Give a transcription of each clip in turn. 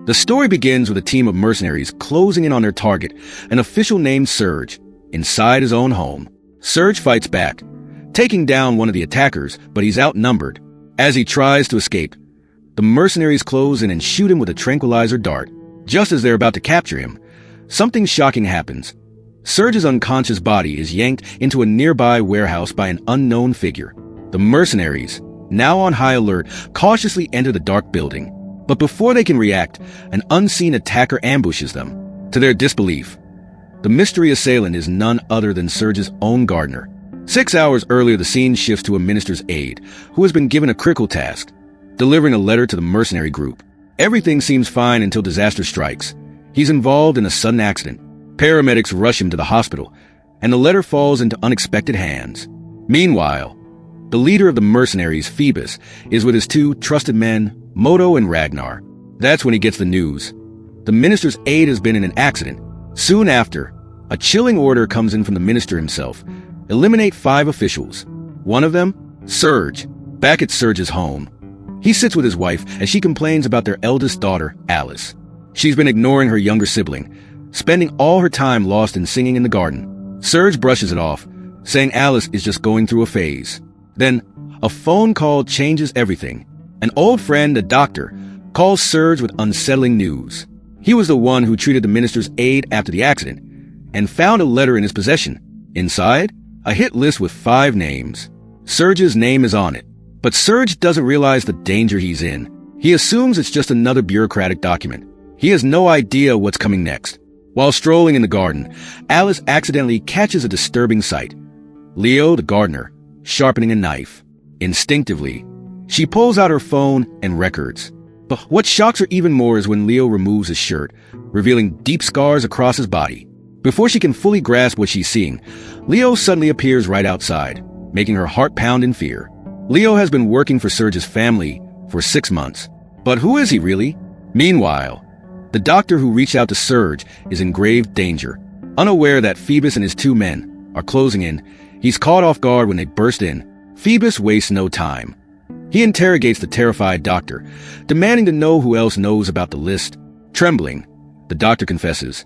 The story begins with a team of mercenaries closing in on their target, an official named Serge, inside his own home. Serge fights back, taking down one of the attackers, but he's outnumbered. As he tries to escape, the mercenaries close in and shoot him with a tranquilizer dart. Just as they're about to capture him, something shocking happens. Serge's unconscious body is yanked into a nearby warehouse by an unknown figure. The mercenaries, now on high alert, cautiously enter the dark building. But before they can react, an unseen attacker ambushes them. To their disbelief, the mystery assailant is none other than Serge's own gardener. 6 hours earlier, the scene shifts to a minister's aide, who has been given a critical task, delivering a letter to the mercenary group. Everything seems fine until disaster strikes. He's involved in a sudden accident. Paramedics rush him to the hospital, and the letter falls into unexpected hands. Meanwhile, the leader of the mercenaries, Phoebus, is with his two trusted men, Moto and Ragnar. That's when he gets the news. The minister's aide has been in an accident. Soon after, a chilling order comes in from the minister himself. Eliminate 5 officials. One of them, Serge, back at Serge's home. He sits with his wife as she complains about their eldest daughter, Alice. She's been ignoring her younger sibling, spending all her time lost in singing in the garden. Serge brushes it off, saying Alice is just going through a phase. Then, a phone call changes everything. An old friend, a doctor, calls Serge with unsettling news. He was the one who treated the minister's aide after the accident, and found a letter in his possession. Inside, a hit list with 5 names. Serge's name is on it, but Serge doesn't realize the danger he's in. He assumes it's just another bureaucratic document. He has no idea what's coming next. While strolling in the garden, Alice accidentally catches a disturbing sight. Leo, the gardener, sharpening a knife. Instinctively, she pulls out her phone and records. But what shocks her even more is when Leo removes his shirt, revealing deep scars across his body. Before she can fully grasp what she's seeing, Leo suddenly appears right outside, making her heart pound in fear. Leo has been working for Serge's family for 6 months. But who is he really? Meanwhile, the doctor who reached out to Serge is in grave danger. Unaware that Phoebus and his 2 men are closing in, he's caught off guard when they burst in. Phoebus wastes no time. He interrogates the terrified doctor, demanding to know who else knows about the list. Trembling, the doctor confesses.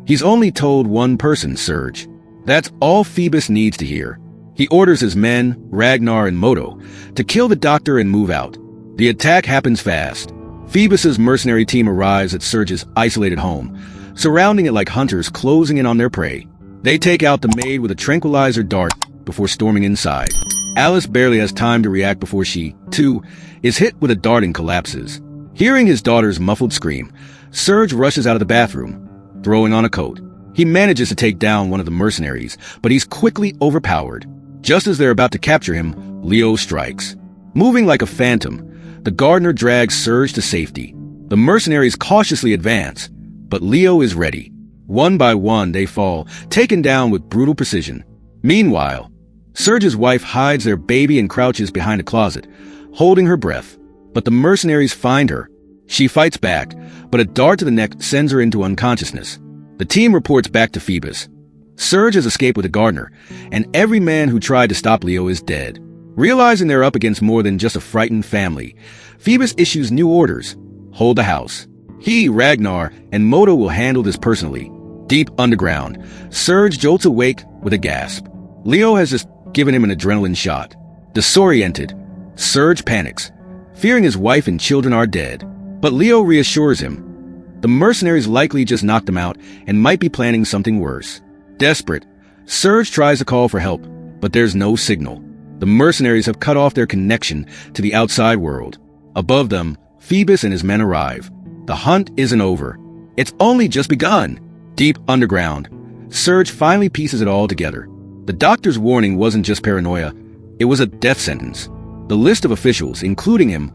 He's only told one person, Serge. That's all Phoebus needs to hear. He orders his men, Ragnar and Moto, to kill the doctor and move out. The attack happens fast. Phoebus's mercenary team arrives at Serge's isolated home, surrounding it like hunters closing in on their prey. They take out the maid with a tranquilizer dart before storming inside. Alice barely has time to react before she, too, is hit with a dart and collapses. Hearing his daughter's muffled scream, Serge rushes out of the bathroom, throwing on a coat. He manages to take down one of the mercenaries, but he's quickly overpowered. Just as they're about to capture him, Leo strikes. Moving like a phantom, the gardener drags Serge to safety. The mercenaries cautiously advance, but Leo is ready. One by one, they fall, taken down with brutal precision. Meanwhile, Serge's wife hides their baby and crouches behind a closet, holding her breath. But the mercenaries find her. She fights back, but a dart to the neck sends her into unconsciousness. The team reports back to Phoebus. Serge has escaped with the gardener, and every man who tried to stop Leo is dead. Realizing they're up against more than just a frightened family, Phoebus issues new orders. Hold the house. He, Ragnar, and Moto will handle this personally. Deep underground, Serge jolts awake with a gasp. Leo has just given him an adrenaline shot. Disoriented, Serge panics, fearing his wife and children are dead. But Leo reassures him. The mercenaries likely just knocked him out and might be planning something worse. Desperate, Serge tries to call for help, but there's no signal. The mercenaries have cut off their connection to the outside world. Above them, Phoebus and his men arrive. The hunt isn't over. It's only just begun. Deep underground, Serge finally pieces it all together. The doctor's warning wasn't just paranoia, it was a death sentence. The list of officials, including him,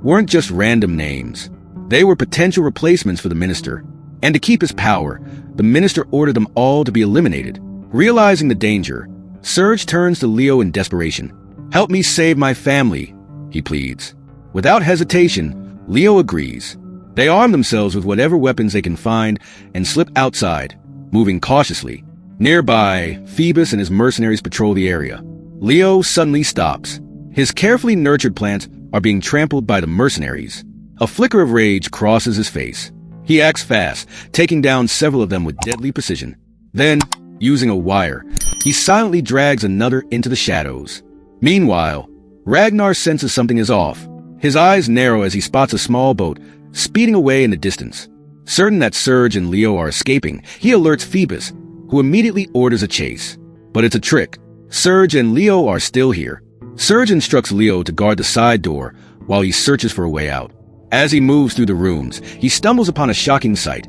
weren't just random names. They were potential replacements for the minister. And to keep his power, the minister ordered them all to be eliminated. Realizing the danger, Serge turns to Leo in desperation. "Help me save my family," he pleads. Without hesitation, Leo agrees. They arm themselves with whatever weapons they can find and slip outside, moving cautiously. Nearby, Phoebus and his mercenaries patrol the area. Leo suddenly stops. His carefully nurtured plants are being trampled by the mercenaries. A flicker of rage crosses his face. He acts fast, taking down several of them with deadly precision. Then, using a wire, he silently drags another into the shadows. Meanwhile, Ragnar senses something is off. His eyes narrow as he spots a small boat speeding away in the distance. Certain that Serge and Leo are escaping, he alerts Phoebus, who immediately orders a chase. But it's a trick. Serge and Leo are still here. Serge instructs Leo to guard the side door while he searches for a way out. As he moves through the rooms, he stumbles upon a shocking sight.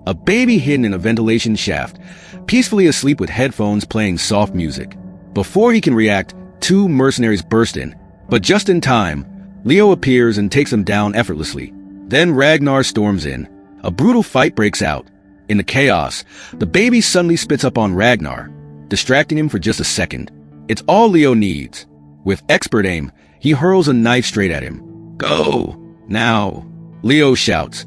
A baby hidden in a ventilation shaft, peacefully asleep with headphones playing soft music. Before he can react, 2 mercenaries burst in. But just in time, Leo appears and takes him down effortlessly. Then Ragnar storms in. A brutal fight breaks out. In the chaos, the baby suddenly spits up on Ragnar, distracting him for just a second. It's all Leo needs. With expert aim, he hurls a knife straight at him. "Go! Now!" Leo shouts,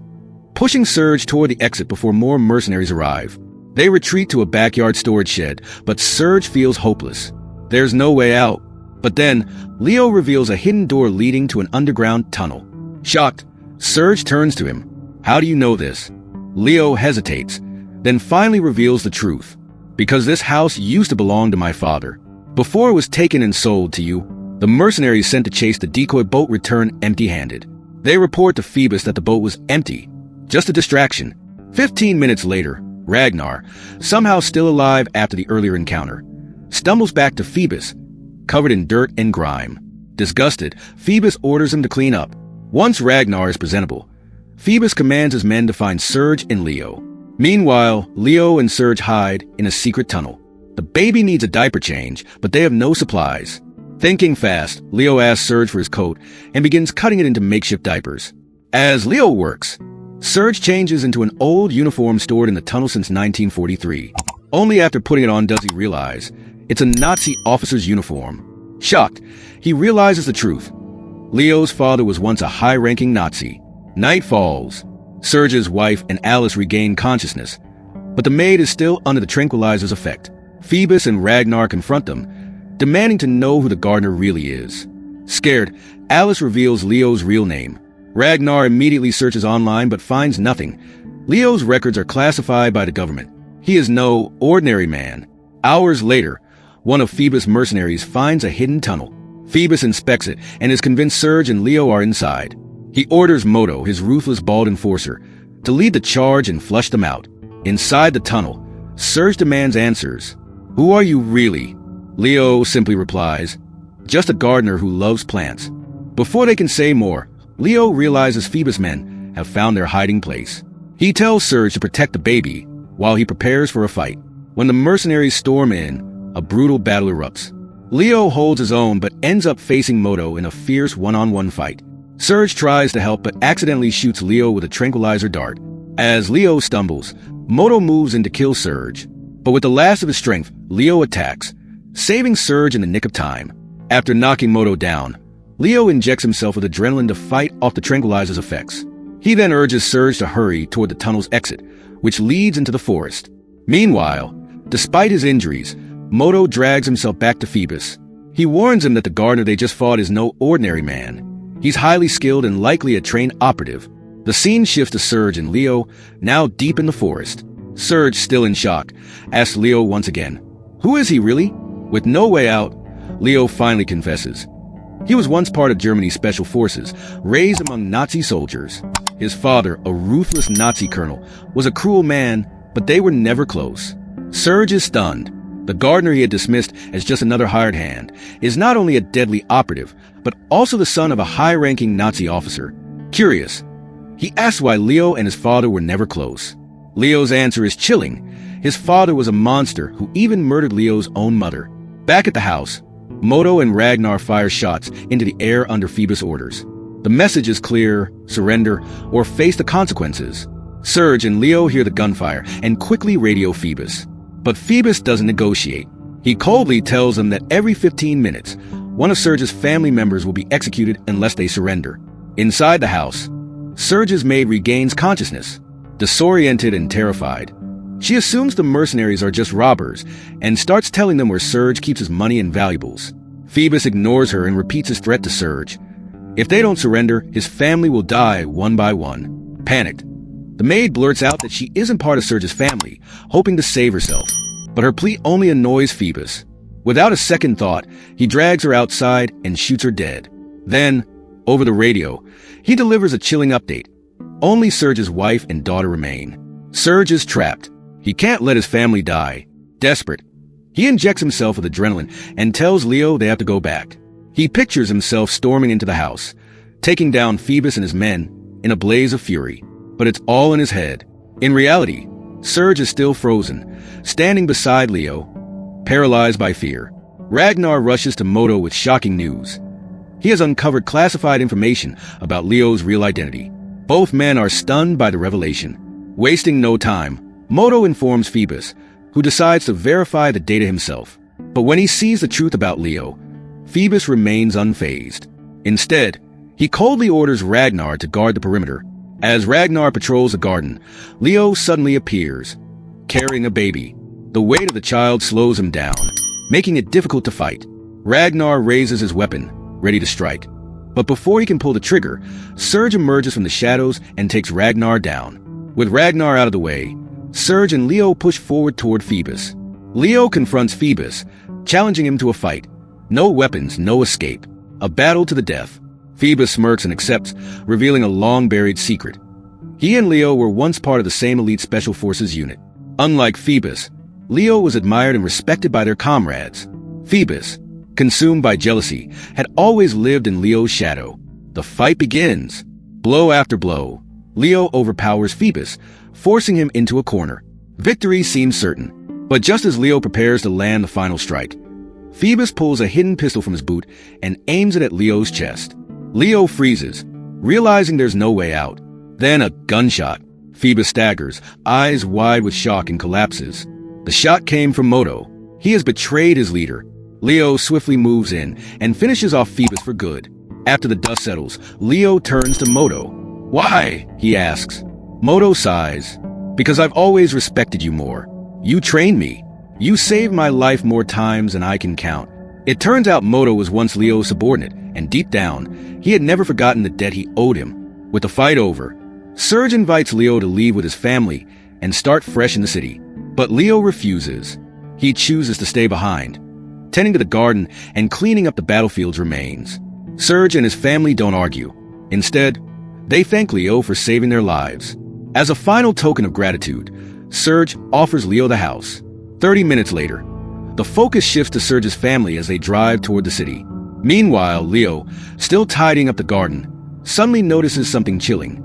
pushing Serge toward the exit before more mercenaries arrive. They retreat to a backyard storage shed, but Serge feels hopeless. There's no way out. But then, Leo reveals a hidden door leading to an underground tunnel. Shocked, Serge turns to him. "How do you know this?" Leo hesitates, then finally reveals the truth. "Because this house used to belong to my father. Before it was taken and sold to you, the mercenaries sent to chase the decoy boat returned empty-handed. They report to Phoebus that the boat was empty, just a distraction. 15 minutes later, Ragnar, somehow still alive after the earlier encounter, stumbles back to Phoebus, covered in dirt and grime. Disgusted, Phoebus orders him to clean up. Once Ragnar is presentable, Phoebus commands his men to find Serge and Leo. Meanwhile, Leo and Serge hide in a secret tunnel. The baby needs a diaper change, but they have no supplies. Thinking fast, Leo asks Serge for his coat and begins cutting it into makeshift diapers. As Leo works, Serge changes into an old uniform stored in the tunnel since 1943. Only after putting it on does he realize it's a Nazi officer's uniform. Shocked, he realizes the truth. Leo's father was once a high-ranking Nazi. Night falls. Serge's wife and Alice regain consciousness, but the maid is still under the tranquilizer's effect. Phoebus and Ragnar confront them, demanding to know who the gardener really is. Scared, Alice reveals Leo's real name. Ragnar immediately searches online but finds nothing. Leo's records are classified by the government. He is no ordinary man. Hours later, one of Phoebus' mercenaries finds a hidden tunnel. Phoebus inspects it and is convinced Serge and Leo are inside. He orders Moto, his ruthless bald enforcer, to lead the charge and flush them out. Inside the tunnel, Serge demands answers. "Who are you really?" Leo simply replies, "Just a gardener who loves plants." Before they can say more, Leo realizes Phoebus' men have found their hiding place. He tells Serge to protect the baby while he prepares for a fight. When the mercenaries storm in, a brutal battle erupts. Leo holds his own but ends up facing Moto in a fierce one-on-one fight. Serge tries to help but accidentally shoots Leo with a tranquilizer dart. As Leo stumbles, Moto moves in to kill Serge. But with the last of his strength, Leo attacks, saving Serge in the nick of time. After knocking Moto down, Leo injects himself with adrenaline to fight off the tranquilizer's effects. He then urges Serge to hurry toward the tunnel's exit, which leads into the forest. Meanwhile, despite his injuries, Moto drags himself back to Phoebus. He warns him that the gardener they just fought is no ordinary man. He's highly skilled and likely a trained operative. The scene shifts to Serge and Leo, now deep in the forest. Serge, still in shock, asks Leo once again, "Who is he really?" With no way out, Leo finally confesses. He was once part of Germany's special forces, raised among Nazi soldiers. His father, a ruthless Nazi colonel, was a cruel man, but they were never close. Serge is stunned. The gardener he had dismissed as just another hired hand is not only a deadly operative, but also the son of a high-ranking Nazi officer. Curious, he asks why Leo and his father were never close. Leo's answer is chilling. His father was a monster who even murdered Leo's own mother. Back at the house, Moto and Ragnar fire shots into the air under Phoebus' orders. The message is clear: surrender or face the consequences. Serge and Leo hear the gunfire and quickly radio Phoebus. But Phoebus doesn't negotiate. He coldly tells them that every 15 minutes, one of Serge's family members will be executed unless they surrender. Inside the house, Serge's maid regains consciousness, disoriented and terrified. She assumes the mercenaries are just robbers and starts telling them where Serge keeps his money and valuables. Phoebus ignores her and repeats his threat to Serge. If they don't surrender, his family will die one by one. Panicked, The maid blurts out that she isn't part of Serge's family, hoping to save herself. But her plea only annoys Phoebus. Without a second thought, he drags her outside and shoots her dead. Then, over the radio, he delivers a chilling update. Only Serge's wife and daughter remain. Serge is trapped. He can't let his family die. Desperate, he injects himself with adrenaline and tells Leo they have to go back. He pictures himself storming into the house, taking down Phoebus and his men in a blaze of fury. But it's all in his head. In reality, Serge is still frozen, standing beside Leo, paralyzed by fear. Ragnar rushes to Moto with shocking news. He has uncovered classified information about Leo's real identity. Both men are stunned by the revelation. Wasting no time, Moto informs Phoebus, who decides to verify the data himself. But when he sees the truth about Leo, Phoebus remains unfazed. Instead, he coldly orders Ragnar to guard the perimeter. As Ragnar patrols the garden, Leo suddenly appears, carrying a baby. The weight of the child slows him down, making it difficult to fight. Ragnar raises his weapon, ready to strike. But before he can pull the trigger, Serge emerges from the shadows and takes Ragnar down. With Ragnar out of the way, Serge and Leo push forward toward Phoebus. Leo confronts Phoebus, challenging him to a fight. No weapons, no escape. A battle to the death. Phoebus smirks and accepts, revealing a long-buried secret. He and Leo were once part of the same elite special forces unit. Unlike Phoebus, Leo was admired and respected by their comrades. Phoebus, consumed by jealousy, had always lived in Leo's shadow. The fight begins. Blow after blow, Leo overpowers Phoebus, forcing him into a corner. Victory seems certain. But just as Leo prepares to land the final strike, Phoebus pulls a hidden pistol from his boot and aims it at Leo's chest. Leo freezes, realizing there's no way out. Then a gunshot. Phoebus staggers, eyes wide with shock, and collapses. The shot came from Moto. He has betrayed his leader. Leo swiftly moves in and finishes off Phoebus for good. After the dust settles, Leo turns to Moto. "Why?" he asks. Moto sighs. "Because I've always respected you more. You trained me. You saved my life more times than I can count." It turns out Moto was once Leo's subordinate, and deep down, he had never forgotten the debt he owed him. With the fight over, Serge invites Leo to leave with his family and start fresh in the city. But Leo refuses. He chooses to stay behind, tending to the garden and cleaning up the battlefield's remains. Serge and his family don't argue. Instead, they thank Leo for saving their lives. As a final token of gratitude, Serge offers Leo the house. 30 minutes later, the focus shifts to Serge's family as they drive toward the city. Meanwhile, Leo, still tidying up the garden, suddenly notices something chilling.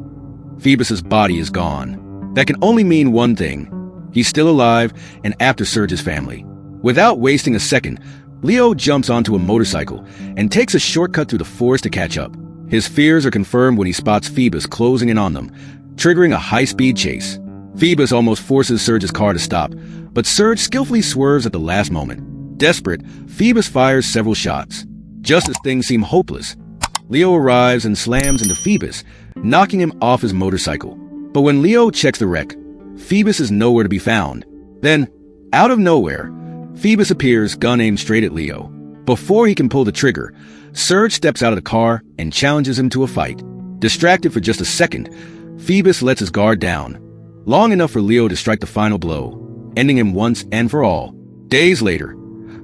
Phoebus's body is gone. That can only mean one thing. He's still alive and after Serge's family. Without wasting a second, Leo jumps onto a motorcycle and takes a shortcut through the forest to catch up. His fears are confirmed when he spots Phoebus closing in on them, triggering a high-speed chase. Phoebus almost forces Serge's car to stop, but Serge skillfully swerves at the last moment. Desperate, Phoebus fires several shots. Just as things seem hopeless, Leo arrives and slams into Phoebus, knocking him off his motorcycle. But when Leo checks the wreck, Phoebus is nowhere to be found. Then, out of nowhere, Phoebus appears, gun aimed straight at Leo. Before he can pull the trigger, Serge steps out of the car and challenges him to a fight. Distracted for just a second, Phoebus lets his guard down, long enough for Leo to strike the final blow, ending him once and for all. Days later,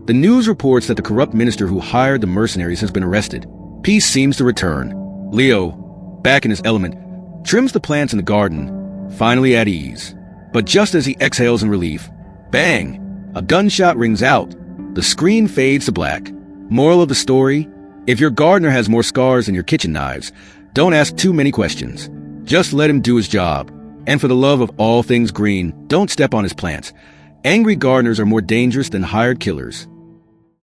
the news reports that the corrupt minister who hired the mercenaries has been arrested. Peace seems to return. Leo, back in his element, trims the plants in the garden, finally at ease. But just as he exhales in relief, bang! A gunshot rings out. The screen fades to black. Moral of the story? If your gardener has more scars than your kitchen knives, don't ask too many questions. Just let him do his job. And for the love of all things green, don't step on his plants. Angry gardeners are more dangerous than hired killers.